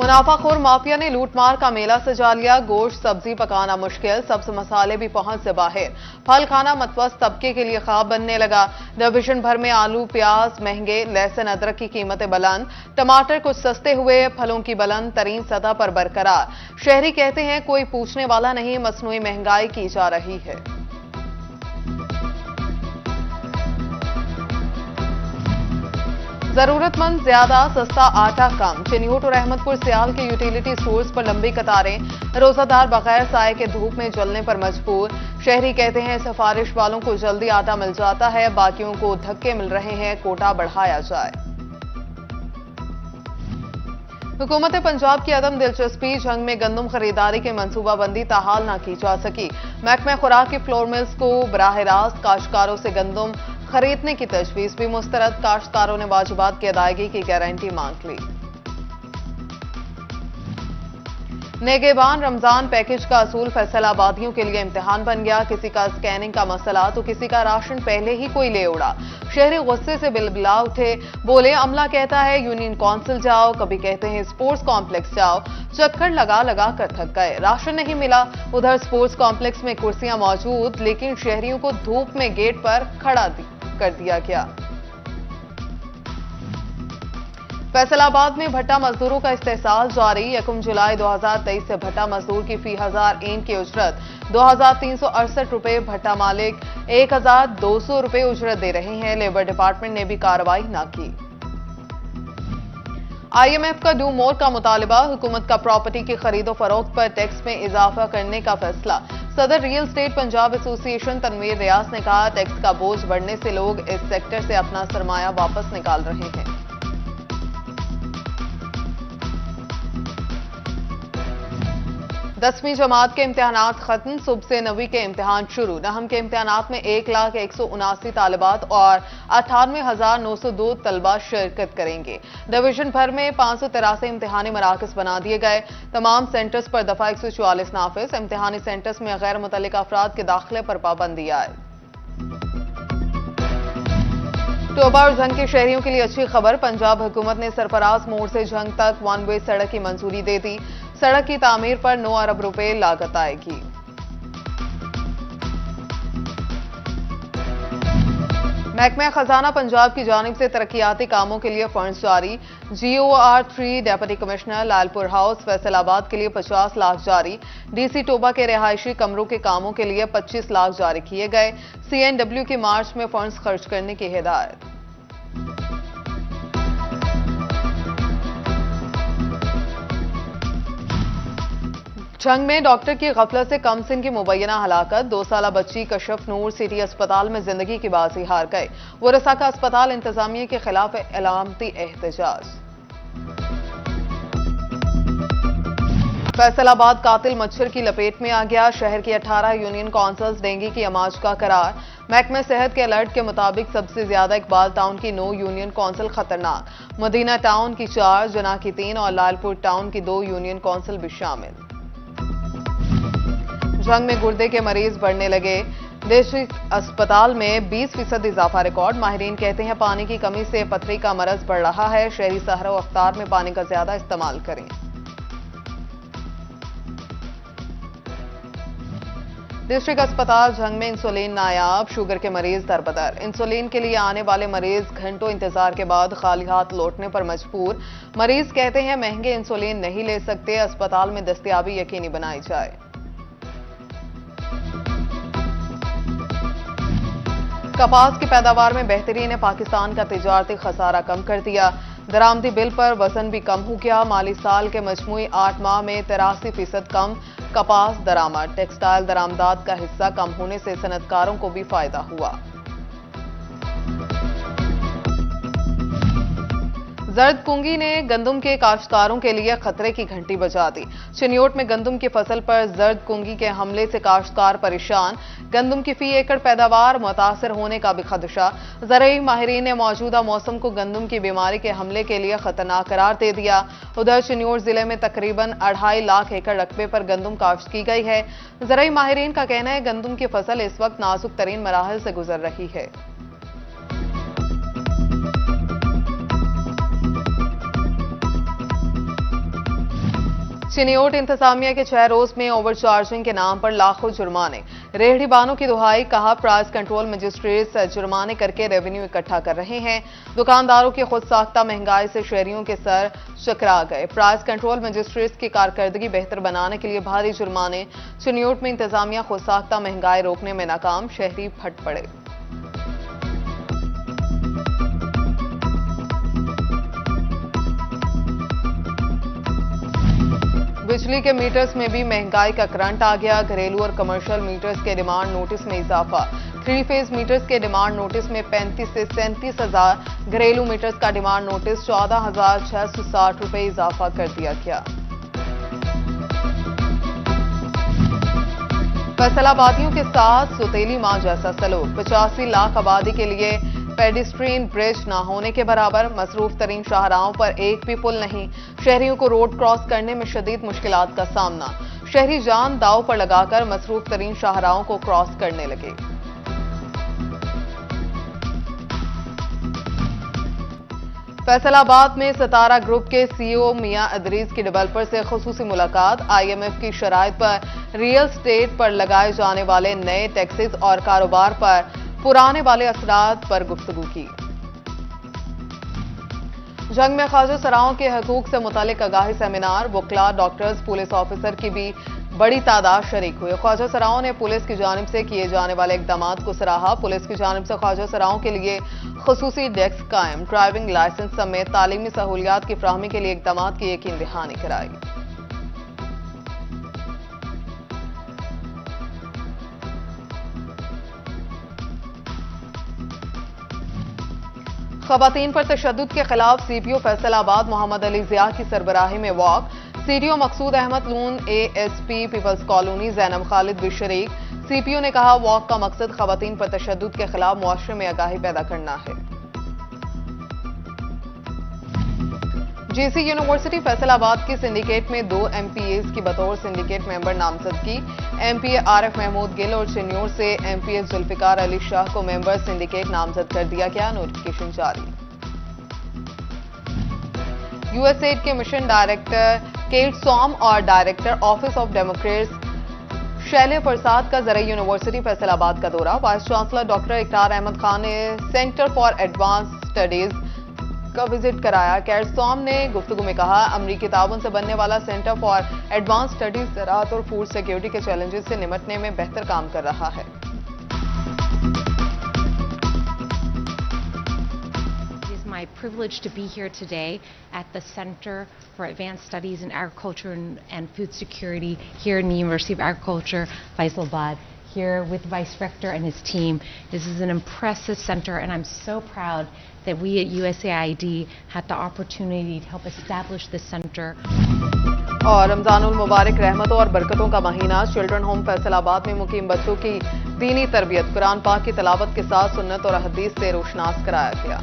मुनाफाखोर mafia ने लूटमार का मेला सजा लिया। गोश्त सब्जी पकाना मुश्किल, सब्ज मसाले भी पहुंच से बाहर। फल खाना मतवस्त तबके के लिए ख्वाब बनने लगा। डिवीजन भर में आलू प्याज महंगे, लहसुन अदरक की कीमतें बुलंद, टमाटर कुछ सस्ते हुए, फलों की बुलंद तरीन सतह पर बरकरार। शहरी कहते हैं कोई पूछने वाला नहीं, मसनूई महंगाई की जा रही है। जरूरतमंद ज्यादा, सस्ता आटा कम। चिन्यूट और अहमदपुर सियाल के यूटिलिटी स्टोर्स पर लंबी कतारें, रोजादार बगैर साए के धूप में जलने पर मजबूर। शहरी कहते हैं सिफारिश वालों को जल्दी आटा मिल जाता है, बाकियों को धक्के मिल रहे हैं, कोटा बढ़ाया जाए। हुकूमत पंजाब की अदम दिलचस्पी, जंग में गंदम खरीदारी की मंसूबाबंदी ताहाल न की जा सकी। महकमा खुराक की फ्लोर मिल्स को बराह रास्त काश्तकारों से गंदम खरीदने की तजवीज भी मुस्तरद। काश्तकारों ने वाजिबात की अदायगी की गारंटी मांग ली। नेगेबान रमजान पैकेज का असूल फैसलाबादियों के लिए इम्तिहान बन गया। किसी का स्कैनिंग का मसला तो किसी का राशन पहले ही कोई ले उड़ा। शहरी गुस्से से बिलबिला उठे, बोले अमला कहता है यूनियन काउंसिल जाओ, कभी कहते हैं स्पोर्ट्स कॉम्प्लेक्स जाओ। चक्कर लगा लगा कर थक गए, राशन नहीं मिला। उधर स्पोर्ट्स कॉम्प्लेक्स में कुर्सियां मौजूद, लेकिन शहरियों को धूप में गेट पर खड़ा कर दिया गया। फैसलाबाद में भट्टा मजदूरों का इस्तेहसाल जारी। 1 जुलाई 2023 से भट्टा मजदूर की फी 1000 ईंट की उजरत 2368 रुपए, भट्टा मालिक 1200 रुपए उजरत दे रहे हैं। लेबर डिपार्टमेंट ने भी कार्रवाई न की। IMF का डू मोर का मुतालिबा, हुकूमत का प्रॉपर्टी की खरीदो फरोख्त पर टैक्स में इजाफा करने का फैसला। सदर real estate Punjab association Tanveer Riaz ने कहा टैक्स का बोझ बढ़ने से लोग इस सेक्टर से अपना सरमाया वापस निकाल रहे हैं। 10वीं जमात के इम्तिहानात खत्म, सुबह से 9वीं के इम्तिहान शुरू। नहम के इम्तिहानात में 1,179 तालिबात और 98,902 तलबा शिरकत करेंगे। डिवीजन भर में 583 इम्तिहानी मराकज बना दिए गए। तमाम सेंटर्स पर दफा 144 नाफिज। इम्तिहानी सेंटर्स में गैर मुतल्लिका अफराद के दाखिले पर पाबंदी आए। टोबा और जंग के शहरियों के लिए अच्छी खबर, पंजाब हुकूमत ने सरफराज मोड़ से जंग तक 1 वे सड़क की मंजूरी दे दी। सड़क की तामीर पर 9 अरब रुपए लागत आएगी। महकमा खजाना पंजाब की जानिब से तरक्याती कामों के लिए फंड जारी। GOR3 deputy commissioner Lalpur house Faisalabad के लिए 50 लाख जारी। DC टोबा के रिहायशी कमरों के कामों के लिए 25 लाख जारी किए गए। CNW की मार्च में फंड्स खर्च करने की हिदायत। जंग में डॉक्टर की गफलत से कम सिन की मुबैना हलाकत। 2 साला बच्ची कशफ नूर सिटी अस्पताल में जिंदगी की बाजी हार गए। वरसा का अस्पताल इंतजामिया के खिलाफ अलामती एहतजाज। फैसलाबाद कातिल मच्छर की लपेट में आ गया। शहर की 18 यूनियन काउंसिल्स डेंगू की अमाज का करार। महकमा सेहत के अलर्ट के मुताबिक सबसे ज्यादा इकबाल टाउन की 9 यूनियन काउंसिल खतरनाक। मदीना टाउन की 4, जना की 3 और लालपुर टाउन की 2 यूनियन काउंसिल भी शामिल। जंग में गुर्दे के मरीज बढ़ने लगे। डिस्ट्रिक्ट अस्पताल में 20% इजाफा रिकॉर्ड। माहिरीन कहते हैं पानी की कमी से पथरी का मरज बढ़ रहा है। शहरी सहर और अफ्तार में पानी का ज्यादा इस्तेमाल करें। डिस्ट्रिक्ट अस्पताल जंग में इंसुलिन नायाब, शुगर के मरीज दरबदर। इंसुलिन के लिए आने वाले मरीज घंटों इंतजार के बाद खाली हाथ लौटने पर मजबूर। मरीज कहते हैं महंगे इंसुलिन नहीं ले सकते, अस्पताल में दस्तयाबी यकीनी बनाई जाए। कपास की पैदावार में बेहतरी ने पाकिस्तान का तिजारती खसारा कम कर दिया। दरामदी बिल पर वजन भी कम हो गया। माली साल के मजमूई 8 माह में 83% कम कपास दरामद। टेक्सटाइल दरामदात का हिस्सा कम होने से सनतकारों को भी फायदा हुआ। जर्द कुंगी ने गंदम के काश्तकारों के लिए खतरे की घंटी बजा दी। चिन्योट में गंदम की फसल पर जर्द कुंगी के हमले से काश्तकार परेशान। गंदम की फी एकड़ पैदावार मुतासर होने का भी खदशा। ज़राई माहिरीन ने मौजूदा मौसम को गंदम की बीमारी के हमले के लिए खतरनाक करार दे दिया। उधर चिन्योट जिले में तकरीबन 2.5 लाख एकड़ रकबे पर गंदम काश्त की गई है। ज़राई माहिरीन का कहना है गंदम की फसल इस वक्त नाजुक तरीन मराहल से गुजर रही है। चिनियोट इंतजामिया के 6 रोज में ओवरचार्जिंग के नाम पर लाखों जुर्माने। रेहड़ी बानों की दुहाई, कहा प्राइस कंट्रोल मजिस्ट्रेट जुर्माने करके रेवेन्यू इकट्ठा कर रहे हैं। दुकानदारों की खुद साख्ता महंगाई से शहरियों के सर चकरा गए। प्राइस कंट्रोल मजिस्ट्रेट की कारकर्दगी बेहतर बनाने के लिए भारी जुर्माने। चिनियोट में इंतजामिया खुद साख्ता महंगाई रोकने में नाकाम, शहरी फट पड़े। बिजली के मीटर्स में भी महंगाई का करंट आ गया। घरेलू और कमर्शियल मीटर्स के डिमांड नोटिस में इजाफा। 3 फेज मीटर्स के डिमांड नोटिस में 35 से 37,000, घरेलू मीटर्स का डिमांड नोटिस 14,660 रुपए इजाफा कर दिया गया। फैसलाबादियों के साथ सौतेली मां जैसा सलूक। 85 लाख आबादी के लिए पेडिस्ट्रियन ब्रिज न होने के बराबर। मसरूफ तरीन शाहराहों पर एक भी पुल नहीं। शहरियों को रोड क्रॉस करने में शदीद मुश्किलात का सामना। शहरी जान दांव पर लगाकर मसरूफ तरीन शाहराहों को क्रॉस करने लगे। फैसलाबाद में सितारा ग्रुप के सीईओ मियां इदरीस की डेवलपर से खुसूसी मुलाकात। IMF की शराइत पर रियल एस्टेट पर लगाए जाने वाले नए टैक्सेस और कारोबार पर पुराने वाले असरात पर गुफ्तगू की। जंग में ख्वाजा सराओं के हकूक से मुतालिक आगाही सेमिनार। वकला, डॉक्टर्स, पुलिस ऑफिसर की भी बड़ी तादाद शरीक हुए। ख्वाजा सराओं ने पुलिस की जानिब से किए जाने वाले इकदामात को सराहा। पुलिस की जानिब से ख्वाजा सराओं के लिए खुसूसी डेस्क कायम, ड्राइविंग लाइसेंस समेत तालीमी सहूलियात की फ्राहमी के लिए इकदामात की यकीन दहानी कराई। खवातीन पर तशद्दुद के खिलाफ CPO फैसलाबाद मोहम्मद अली जिया की सरबराही में walk. CTO Maqsood Ahmed Loon, ASP Peoples Colony Zainab Khalid भी शरीक। CPO ने कहा, वॉक का मकसद खवातीन पर तशद्दुद के खिलाफ मुआशरे में आगाही पैदा करना है। JC यूनिवर्सिटी फैसलाबाद की सिंडिकेट में 2 MPAs की बतौर सिंडिकेट मेंबर नामजदगी। MPA आरिफ महमूद गिल और चिन्नौर से MPA जुल्फिकार अली शाह को मेंबर सिंडिकेट नामजद कर दिया गया। नोटिफिकेशन जारी। USAID के मिशन डायरेक्टर केट सॉम और director office of Democrats Shelley प्रसाद का ज़राई यूनिवर्सिटी फैसलाबाद का दौरा। वाइस चांसलर डॉक्टर इकरार अहमद खान ने सेंटर फॉर एडवांस स्टडीज का विजिट कराया। केट सॉम ने गुफ्तगू में कहा, अमरीकी ताउन से बनने वाला सेंटर फॉर एडवांस स्टडीज ज़राअत और फूड सिक्योरिटी के चैलेंजेस से निपटने में बेहतर काम कर रहा है। My privilege to be here today at the Center for Advanced Studies in Agriculture and Food Security here in the University of Agriculture, Faisalabad, here with Vice Rector and his team. This is an impressive center and I'm so proud that we at USAID had the opportunity to help establish this center. और रमजानुल मुबारक रहमतों और बरकतों का महीना। Children home Faisalabad में मुकीम बच्चों की दीनी तरबियत, कुरान पाक की तिलावत के साथ सुन्नत और हदीस से रोशनास कराया गया।